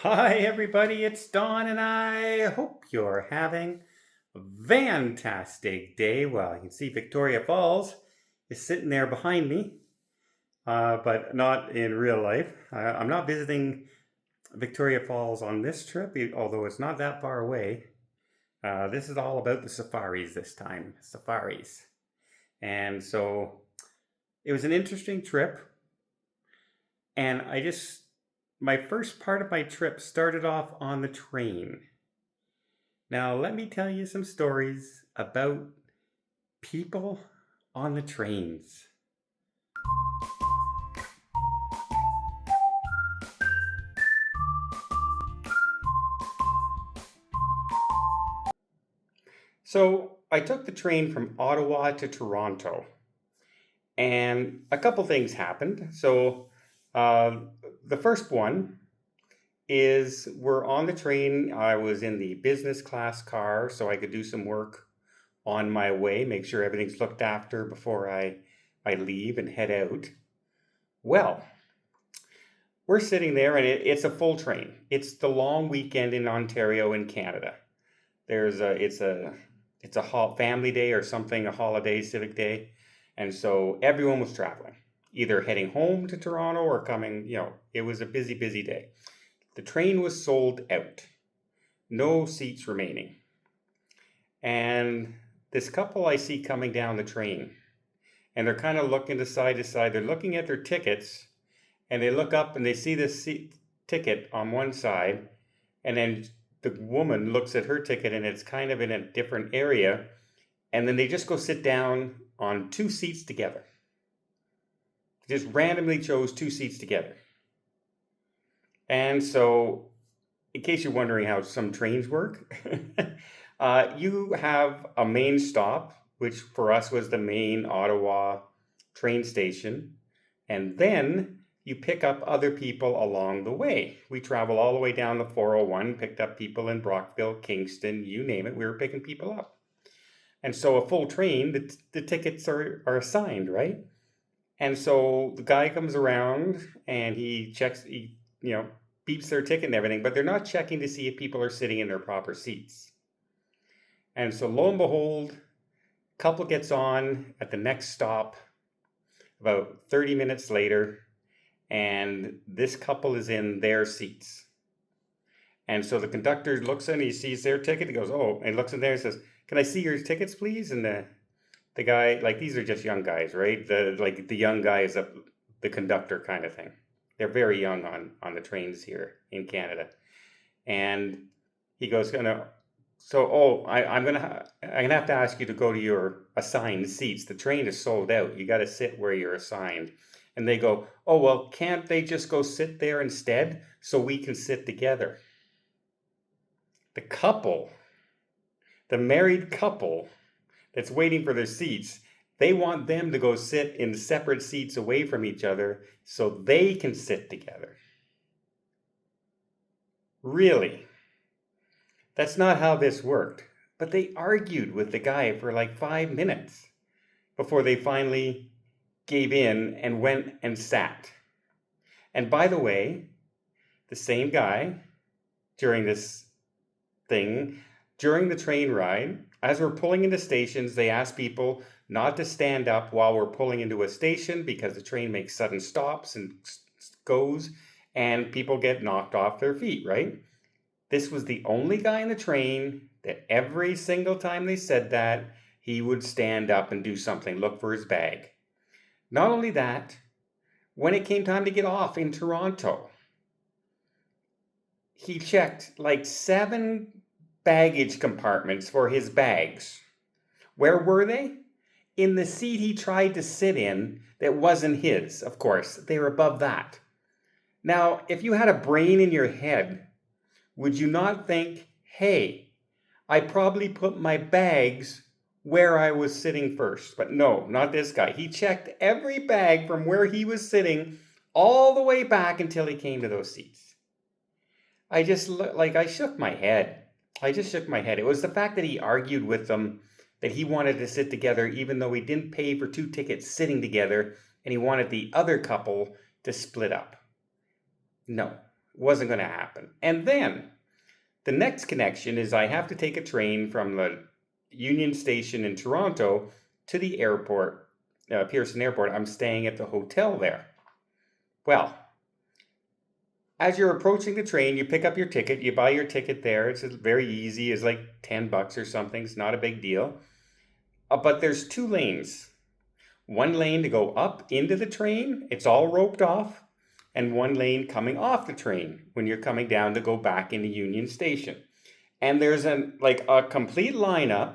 Hi, everybody, it's Don, and I hope you're having a fantastic day. Well, you can see Victoria Falls is sitting there behind me, but not in real life. I'm not visiting Victoria Falls on this trip, although it's not that far away. This is all about the safaris this time. Safaris. And so it was an interesting trip, and my first part of my trip started off on the train. Now, let me tell you some stories about people on the trains. So, I took the train from Ottawa to Toronto, and a couple things happened. Uh, the first one is we're on the train. I was in the business class car, so I could do some work on my way, make sure everything's looked after before I leave and head out. Well, we're sitting there and it's a full train. It's the long weekend in Ontario in Canada. It's a family day or something, a holiday, civic day. And so everyone was traveling, either heading home to Toronto or coming, it was a busy, busy day. The train was sold out. No seats remaining. And this couple I see coming down the train, and they're kind of looking to side to side. They're looking at their tickets, and they look up and they see this ticket on one side, and then the woman looks at her ticket and it's kind of in a different area, and then they just go sit down on two seats together. Just randomly chose two seats together. And so, in case you're wondering how some trains work, you have a main stop, which for us was the main Ottawa train station, and then you pick up other people along the way. We travel all the way down the 401, picked up people in Brockville, Kingston, you name it, we were picking people up. And so a full train, the tickets are assigned, right? And so the guy comes around and he checks, beeps their ticket and everything, but they're not checking to see if people are sitting in their proper seats. And so lo and behold, couple gets on at the next stop about 30 minutes later, and this couple is in their seats. And so the conductor looks in, he sees their ticket, he goes, oh, and he looks in there and says, can I see your tickets, please? And the guy, like, these are just young guys, right? The young guy is the conductor kind of thing. They're very young on the trains here in Canada. And he goes, I'm gonna have to ask you to go to your assigned seats. The train is sold out. You got to sit where you're assigned. And they go, oh, well, can't they just go sit there instead so we can sit together? The couple, the married couple that's waiting for their seats, they want them to go sit in separate seats away from each other so they can sit together. Really? That's not how this worked. But they argued with the guy for like 5 minutes before they finally gave in and went and sat. And by the way, the same guy during this thing, during the train ride, as we're pulling into stations, they ask people not to stand up while we're pulling into a station because the train makes sudden stops and goes, and people get knocked off their feet, right? This was the only guy in the train that every single time they said that, he would stand up and do something, look for his bag. Not only that, when it came time to get off in Toronto, he checked like 7 baggage compartments for his bags. Where were they? In the seat he tried to sit in that wasn't his, of course. They were above that. Now, if you had a brain in your head, would you not think, hey, I probably put my bags where I was sitting first? But no, not this guy. He checked every bag from where he was sitting all the way back until he came to those seats. I shook my head. I just shook my head. It was the fact that he argued with them that he wanted to sit together even though he didn't pay for 2 tickets sitting together, and he wanted the other couple to split up. No, Wasn't going to happen. And then the next connection is I have to take a train from the Union Station in Toronto to the airport, Pearson Airport. I'm staying at the hotel there. Well, as you're approaching the train, you pick up your ticket, you buy your ticket there. It's very easy. It's like $10 or something. It's not a big deal. But there's 2 lanes. One lane to go up into the train. It's all roped off. And one lane coming off the train when you're coming down to go back into Union Station. And there's a complete lineup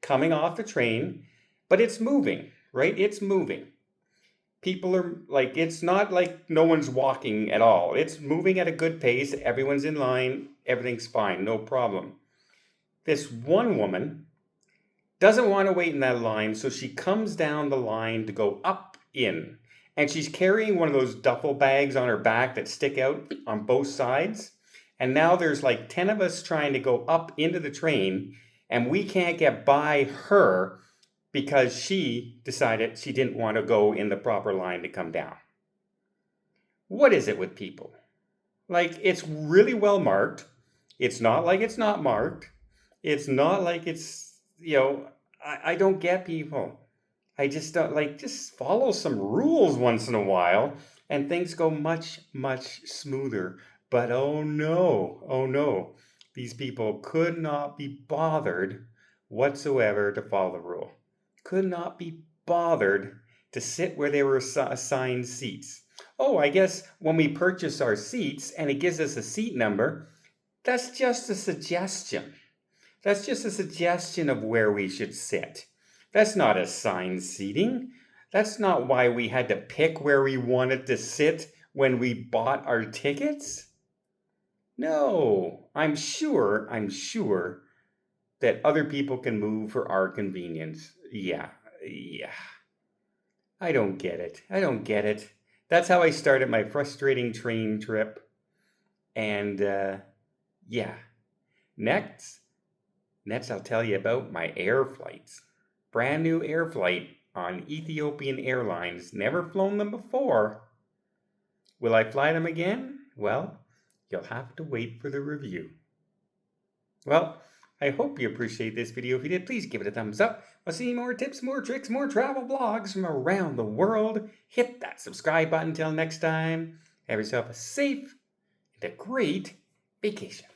coming off the train, but it's moving, right? It's moving. People are like, it's not like no one's walking at all. It's moving at a good pace. Everyone's in line. Everything's fine. No problem. This one woman doesn't want to wait in that line, so she comes down the line to go up in. And she's carrying one of those duffel bags on her back that stick out on both sides. And now there's like 10 of us trying to go up into the train, and we can't get by her because she decided she didn't want to go in the proper line to come down. What is it with people? Like, it's really well marked. It's not like it's not marked. It's not like it's, I don't get people. I just don't just follow some rules once in a while and things go much, much smoother. But oh no, these people could not be bothered whatsoever to follow the rule. Could not be bothered to sit where they were assigned seats. Oh, I guess when we purchase our seats and it gives us a seat number, that's just a suggestion. That's just a suggestion of where we should sit. That's not assigned seating. That's not why we had to pick where we wanted to sit when we bought our tickets. No, I'm sure that other people can move for our convenience. Yeah. I don't get it. That's how I started my frustrating train trip. And next I'll tell you about my air flights. Brand new air flight on Ethiopian Airlines. Never flown them before. Will I fly them again? Well, you'll have to wait for the review. Well, I hope you appreciate this video. If you did, please give it a thumbs up. I'll see more tips, more tricks, more travel vlogs from around the world. Hit that subscribe button. Until next time, have yourself a safe and a great vacation.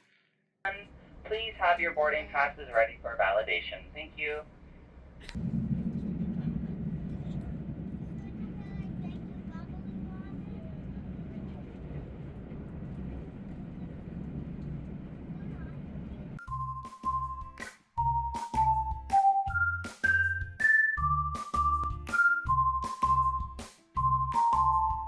Please have your boarding passes ready for validation. Thank you.